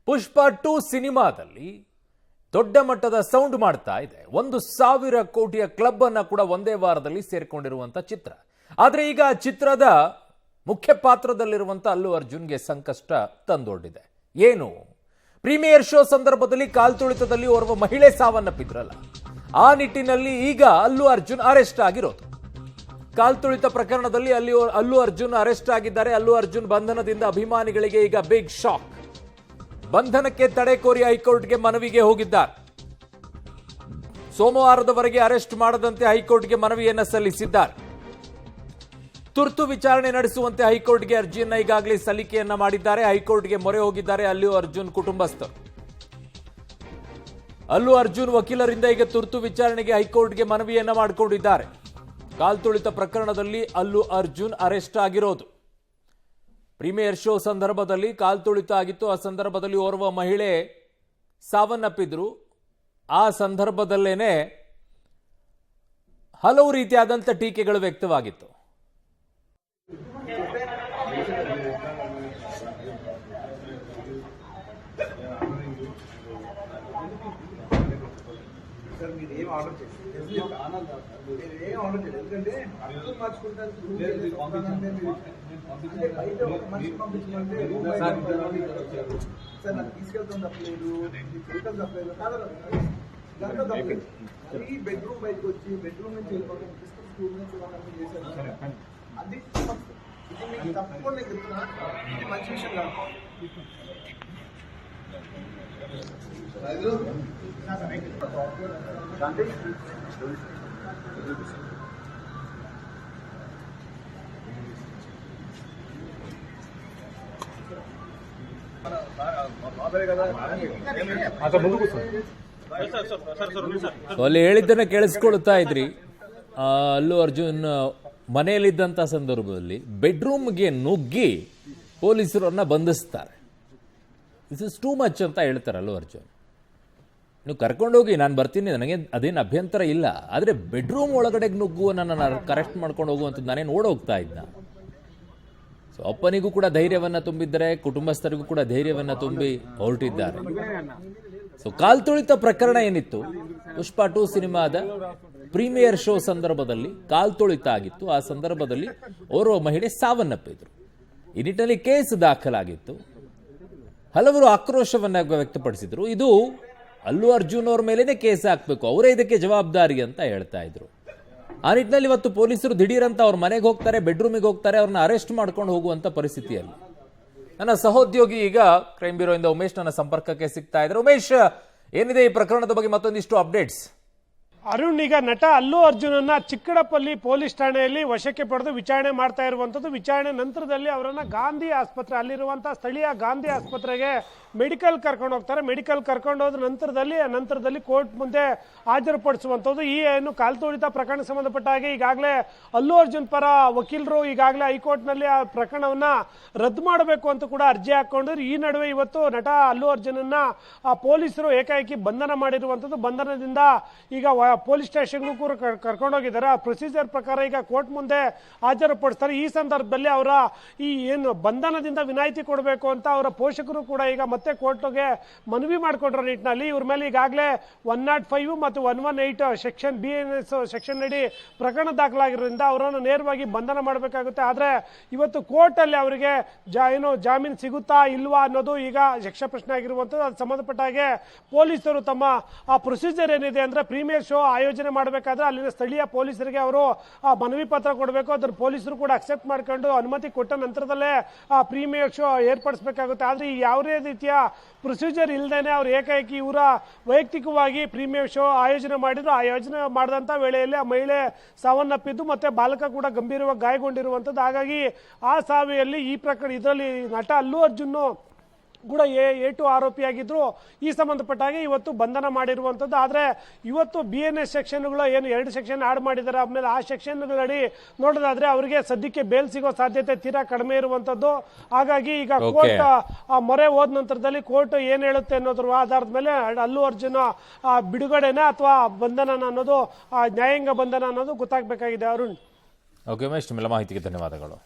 ಪುಷ್ಪ 2 ಸಿನಿಮಾದಲ್ಲಿ ದೊಡ್ಡ ಮಟ್ಟದ ಸೌಂಡ್ ಮಾಡ್ತಾ ಇದೆ. 1,000 ಕೋಟಿಯ ಕ್ಲಬ್ ಅನ್ನ ಕೂಡ ಒಂದೇ ವಾರದಲ್ಲಿ ಸೇರಿಕೊಂಡಿರುವಂತ ಚಿತ್ರ. ಆದರೆ ಈಗ ಚಿತ್ರದ ಮುಖ್ಯ ಪಾತ್ರದಲ್ಲಿರುವಂತ ಅಲ್ಲು ಅರ್ಜುನ್ಗೆ ಸಂಕಷ್ಟ ತಂದೊಡ್ಡಿದೆ. ಏನು? ಪ್ರೀಮಿಯರ್ ಶೋ ಸಂದರ್ಭದಲ್ಲಿ ಕಾಲ್ತುಳಿತದಲ್ಲಿ ಓರ್ವ ಮಹಿಳೆ ಸಾವನ್ನಪ್ಪಿದ್ರಲ್ಲ, ಆ ನಿಟ್ಟಿನಲ್ಲಿ ಈಗ ಅಲ್ಲು ಅರ್ಜುನ್ ಅರೆಸ್ಟ್ ಆಗಿರೋದು. ಕಾಲ್ತುಳಿತ ಪ್ರಕರಣದಲ್ಲಿ ಅಲ್ಲು ಅರ್ಜುನ್ ಅರೆಸ್ಟ್ ಆಗಿದ್ದಾರೆ. ಅಲ್ಲು ಅರ್ಜುನ್ ಬಂಧನದಿಂದ ಅಭಿಮಾನಿಗಳಿಗೆ ಈಗ ಬಿಗ್ ಶಾಕ್. ಬಂಧನಕ್ಕೆ ತಡೆ ಕೋರಿ ಹೈಕೋರ್ಟ್ಗೆ ಮನವಿಗೆ ಹೋಗಿದ್ದಾರೆ. ಸೋಮವಾರದವರೆಗೆ ಅರೆಸ್ಟ್ ಮಾಡದಂತೆ ಹೈಕೋರ್ಟ್ಗೆ ಮನವಿಯನ್ನ ಸಲ್ಲಿಸಿದ್ದಾರೆ. ತುರ್ತು ವಿಚಾರಣೆ ನಡೆಸುವಂತೆ ಹೈಕೋರ್ಟ್ಗೆ ಅರ್ಜಿಯನ್ನ ಈಗಾಗಲೇ ಸಲ್ಲಿಕೆಯನ್ನ ಮಾಡಿದ್ದಾರೆ. ಹೈಕೋರ್ಟ್ಗೆ ಮೊರೆ ಹೋಗಿದ್ದಾರೆ ಅಲ್ಲು ಅರ್ಜುನ್ ಕುಟುಂಬಸ್ಥರು. ಅಲ್ಲು ಅರ್ಜುನ್ ವಕೀಲರಿಂದ ಈಗ ತುರ್ತು ವಿಚಾರಣೆಗೆ ಹೈಕೋರ್ಟ್ಗೆ ಮನವಿಯನ್ನ ಮಾಡಿಕೊಂಡಿದ್ದಾರೆ. ಕಾಲ್ತುಳಿತ ಪ್ರಕರಣದಲ್ಲಿ ಅಲ್ಲು ಅರ್ಜುನ್ ಅರೆಸ್ಟ್ ಆಗಿರೋದು. ಪ್ರೀಮಿಯರ್ ಶೋ ಸಂದರ್ಭದಲ್ಲಿ ಕಾಲ್ತುಳಿತ ಆಗಿತ್ತು. ಆ ಸಂದರ್ಭದಲ್ಲಿ ಓರ್ವ ಮಹಿಳೆ ಸಾವನ್ನಪ್ಪಿದ್ರು. ಆ ಸಂದರ್ಭದಲ್ಲೇನೆ ಹಲವು ರೀತಿಯಾದಂಥ ಟೀಕೆಗಳು ವ್ಯಕ್ತವಾಗಿತ್ತು. బెడ్రూమ్ బయటకు వచ్చి బెడ్రూమ్ నుంచి వెళ్ళిపోవడం స్కూల్ నుంచి చేశారు. అది ఇది మీకు తప్పకుండా నేను చెప్తున్నా, ఇది మంచి విషయం కాదు. ಅಲ್ಲಿ ಹೇಳಿದ್ದನ್ನ ಕೇಳಿಸ್ಕೊಳ್ತಾ ಇದ್ರಿ. ಅಲ್ಲು ಅರ್ಜುನ್ ಮನೆಯಲ್ಲಿದ್ದಂಥ ಸಂದರ್ಭದಲ್ಲಿ ಬೆಡ್ರೂಮ್ಗೆ ನುಗ್ಗಿ ಪೊಲೀಸರನ್ನ ಬಂಧಿಸ್ತಾರೆ. ದಿಸ್ ಇಸ್ ಟೂ ಮಚ್ ಅಂತ ಹೇಳ್ತಾರೆ ಅಲ್ಲು ಅರ್ಜುನ್. ನೀವು ಕರ್ಕೊಂಡೋಗಿ, ನಾನು ಬರ್ತೀನಿ, ನನಗೆ ಅದೇನು ಅಭ್ಯಂತರ ಇಲ್ಲ. ಆದರೆ ಬೆಡ್ರೂಮ್ ಒಳಗಡೆಗೆ ನುಗ್ಗುವ ನನ್ನ ಕರೆಕ್ಟ್ ಮಾಡ್ಕೊಂಡು ಹೋಗುವಂಥದ್ದು ನಾನೇನು ಓಡೋಗ್ತಾ ಇದ್ದ. ಸೊ ಅಪ್ಪನಿಗೂ ಕೂಡ ಧೈರ್ಯವನ್ನ ತುಂಬಿದ್ದಾರೆ, ಕುಟುಂಬಸ್ಥರಿಗೂ ಕೂಡ ಧೈರ್ಯವನ್ನ ತುಂಬಿ ಹೊರಟಿದ್ದಾರೆ. ಸೊ ಕಾಲ್ತುಳಿತ ಪ್ರಕರಣ ಏನಿತ್ತು, ಪುಷ್ಪ 2 ಸಿನಿಮಾದ ಪ್ರೀಮಿಯರ್ ಶೋ ಸಂದರ್ಭದಲ್ಲಿ ಕಾಲ್ತುಳಿತ ಆಗಿತ್ತು. ಆ ಸಂದರ್ಭದಲ್ಲಿ ಓರ್ವ ಮಹಿಳೆ ಸಾವನ್ನಪ್ಪಿದ್ರು. ಈ ನಿಟ್ಟಿನಲ್ಲಿ ಕೇಸ್ ದಾಖಲಾಗಿತ್ತು. ಹಲವರು ಆಕ್ರೋಶವನ್ನ ವ್ಯಕ್ತಪಡಿಸಿದ್ರು. ಇದು ಅಲ್ಲು ಅರ್ಜುನ್ ಅವ್ರ ಮೇಲೇನೆ ಕೇಸ್ ಹಾಕಬೇಕು, ಅವರೇ ಇದಕ್ಕೆ ಜವಾಬ್ದಾರಿ ಅಂತ ಹೇಳ್ತಾ ಇದ್ರು. ಆ ನಿಟ್ಟಿನಲ್ಲಿ ಇವತ್ತು ಪೊಲೀಸರು ದಿಢೀರಂತ ಅವ್ರ ಮನೆಗೆ ಹೋಗ್ತಾರೆ, ಬೆಡ್ರೂಮಿಗೆ ಹೋಗ್ತಾರೆ, ಅವ್ರನ್ನ ಅರೆಸ್ಟ್ ಮಾಡ್ಕೊಂಡು ಹೋಗುವಂತ ಪರಿಸ್ಥಿತಿಯಲ್ಲಿ ನನ್ನ ಸಹೋದ್ಯೋಗಿ ಈಗ ಕ್ರೈಮ್ ಬ್ಯೂರೋ ಇಂದ ಉಮೇಶ್ ನನ್ನ ಸಂಪರ್ಕಕ್ಕೆ ಸಿಗ್ತಾ ಇದ್ದಾರೆ. ಉಮೇಶ್, ಏನಿದೆ ಈ ಪ್ರಕರಣದ ಬಗ್ಗೆ ಮತ್ತೊಂದಿಷ್ಟು ಅಪ್ಡೇಟ್ಸ್? ಅರುಣ್, ಈಗ ನಟ ಅಲ್ಲು ಅರ್ಜುನನ್ನ ಚಿಕ್ಕಡಪಲ್ಲಿ ಪೊಲೀಸ್ ಠಾಣೆಯಲ್ಲಿ ವಶಕ್ಕೆ ಪಡೆದು ವಿಚಾರಣೆ ಮಾಡ್ತಾ ಇರುವಂತದ್ದು. ವಿಚಾರಣೆ ನಂತರದಲ್ಲಿ ಅವರನ್ನ ಗಾಂಧಿ ಆಸ್ಪತ್ರೆ, ಅಲ್ಲಿರುವಂತಹ ಸ್ಥಳೀಯ ಗಾಂಧಿ ಆಸ್ಪತ್ರೆಗೆ ಮೆಡಿಕಲ್ ಕರ್ಕೊಂಡು ಹೋಗ್ತಾರೆ. ಮೆಡಿಕಲ್ ಕರ್ಕೊಂಡು ಹೋದ ನಂತರದಲ್ಲಿ ಕೋರ್ಟ್ ಮುಂದೆ ಹಾಜರುಪಡಿಸುವಂಥದ್ದು. ಈ ಏನು ಕಾಲ್ತುಳಿತ ಪ್ರಕರಣ ಸಂಬಂಧಪಟ್ಟ ಹಾಗೆ ಈಗಾಗಲೇ ಅಲ್ಲು ಅರ್ಜುನ್ ಪರ ವಕೀಲರು ಈಗಾಗಲೇ ಹೈಕೋರ್ಟ್ನಲ್ಲಿ ಆ ಪ್ರಕರಣವನ್ನ ರದ್ದು ಮಾಡಬೇಕು ಅಂತ ಕೂಡ ಅರ್ಜಿ ಹಾಕೊಂಡಿದ್ರು. ಈ ನಡುವೆ ಇವತ್ತು ನಟ ಅಲ್ಲು ಅರ್ಜುನನ್ನ ಪೊಲೀಸರು ಏಕಾಏಕಿ ಬಂಧನ ಮಾಡಿರುವಂಥದ್ದು. ಬಂಧನದಿಂದ ಈಗ ಪೊಲೀಸ್ ಸ್ಟೇಷನ್ಗೂ ಕೂಡ ಕರ್ಕೊಂಡೋಗಿದ್ದಾರೆ. ಆ ಪ್ರೊಸೀಜರ್ ಪ್ರಕಾರ ಈಗ ಕೋರ್ಟ್ ಮುಂದೆ ಹಾಜರುಪಡಿಸ್ತಾರೆ. ಈ ಸಂದರ್ಭದಲ್ಲಿ ಅವರ ಈ ಏನು ಬಂಧನದಿಂದ ವಿನಾಯಿತಿ ಕೊಡಬೇಕು ಅಂತ ಅವರ ಪೋಷಕರು ಕೂಡ ಈಗ ಮತ್ತೆ ಕೋರ್ಟ್ಗೆ ಮನವಿ ಮಾಡಿಕೊಟ್ರ ನಿಟ್ಟಿನಲ್ಲಿ ಇವ್ರ ಮೇಲೆ ಈಗಾಗಲೇ 105 ಮತ್ತು 118 ಸೆಕ್ಷನ್ BNS ಸೆಕ್ಷನ್ ಅಡಿ ಪ್ರಕರಣ ದಾಖಲಾಗಿರೋದ್ರಿಂದ ಅವರನ್ನು ನೇರವಾಗಿ ಬಂಧನ ಮಾಡಬೇಕಾಗುತ್ತೆ. ಆದರೆ ಇವತ್ತು ಕೋರ್ಟ್ ಅಲ್ಲಿ ಅವರಿಗೆ ಜಾಮೀನು ಸಿಗುತ್ತಾ ಇಲ್ವಾ ಅನ್ನೋದು ಈಗ ಯಕ್ಷ ಪ್ರಶ್ನೆ ಆಗಿರುವಂಥದ್ದು. ಅದು ಸಂಬಂಧಪಟ್ಟ ಹಾಗೆ ಪೊಲೀಸರು ತಮ್ಮ ಆ ಪ್ರೊಸೀಜರ್ ಏನಿದೆ ಅಂದ್ರೆ ಪ್ರೀಮಿಯರ್ ಶೋ ಆಯೋಜನೆ ಮಾಡಬೇಕಾದ್ರೆ ಅಲ್ಲಿನ ಸ್ಥಳೀಯ ಪೊಲೀಸರಿಗೆ ಅವರು ಮನವಿ ಪತ್ರ ಕೊಡಬೇಕು. ಅದನ್ನು ಪೊಲೀಸರು ಕೂಡ ಅಕ್ಸೆಪ್ಟ್ ಮಾಡ್ಕೊಂಡು ಅನುಮತಿ ಕೊಟ್ಟ ನಂತರದಲ್ಲೇ ಆ ಪ್ರೀಮಿಯರ್ ಶೋ ಏರ್ಪಡಿಸಬೇಕಾಗುತ್ತೆ. ಆದರೆ ಈ ಯಾವುದೇ ರೀತಿಯ ಪ್ರೊಸೀಜರ್ ಇಲ್ಲದೇನೆ ಅವ್ರು ಏಕಾಏಕಿ ಇವರ ವೈಯಕ್ತಿಕವಾಗಿ ಪ್ರೀಮಿಯರ್ ಶೋ ಆಯೋಜನೆ ಮಾಡಿದ್ರು. ಆ ಯೋಜನೆ ಮಾಡಿದಂಥ ವೇಳೆಯಲ್ಲಿ ಆ ಮಹಿಳೆ ಸಾವನ್ನಪ್ಪಿದ್ದು ಮತ್ತೆ ಬಾಲಕ ಕೂಡ ಗಂಭೀರವಾಗಿ ಗಾಯಗೊಂಡಿರುವಂಥದ್ದು. ಹಾಗಾಗಿ ಆ ಸಾವಿಯಲ್ಲಿ ಈ ಪ್ರಕರಣ ಇದರಲ್ಲಿ ನಟ ಅಲ್ಲು ಅರ್ಜುನ್ ಕೂಡ A2 ಆರೋಪಿಯಾಗಿದ್ರು. ಈ ಸಂಬಂಧಪಟ್ಟ ಹಾಗೆ ಇವತ್ತು ಬಂಧನ ಮಾಡಿರುವಂಥದ್ದು. ಆದರೆ ಇವತ್ತು BNS ಸೆಕ್ಷನ್ಗಳು ಏನು 2 ಸೆಕ್ಷನ್ ಆಡ್ ಮಾಡಿದ್ದಾರೆ, ಆಮೇಲೆ ಆ ಸೆಕ್ಷನ್ಗಳಡಿ ನೋಡೋದಾದ್ರೆ ಅವರಿಗೆ ಸದ್ಯಕ್ಕೆ ಬೇಲ್ ಸಿಗೋ ಸಾಧ್ಯತೆ ತೀರಾ ಕಡಿಮೆ ಇರುವಂಥದ್ದು. ಹಾಗಾಗಿ ಈಗ ಕೋರ್ಟ್ ಮೊರೆ ಹೋದ ನಂತರದಲ್ಲಿ ಕೋರ್ಟ್ ಏನ್ ಹೇಳುತ್ತೆ ಅನ್ನೋದ್ರ ಆಧಾರದ ಮೇಲೆ ಅಲ್ಲು ಅರ್ಜುನ ಬಿಡುಗಡೆನ ಅಥವಾ ಬಂಧನ ಅನ್ನೋದು ನ್ಯಾಯಾಂಗ ಬಂಧನ ಅನ್ನೋದು ಗೊತ್ತಾಗಬೇಕಾಗಿದೆ. ಅರುಣ್, ಓಕೆ ಉಮೇಶ್, ನಿಮ್ಮೆಲ್ಲ ಮಾಹಿತಿಗೆ ಧನ್ಯವಾದಗಳು.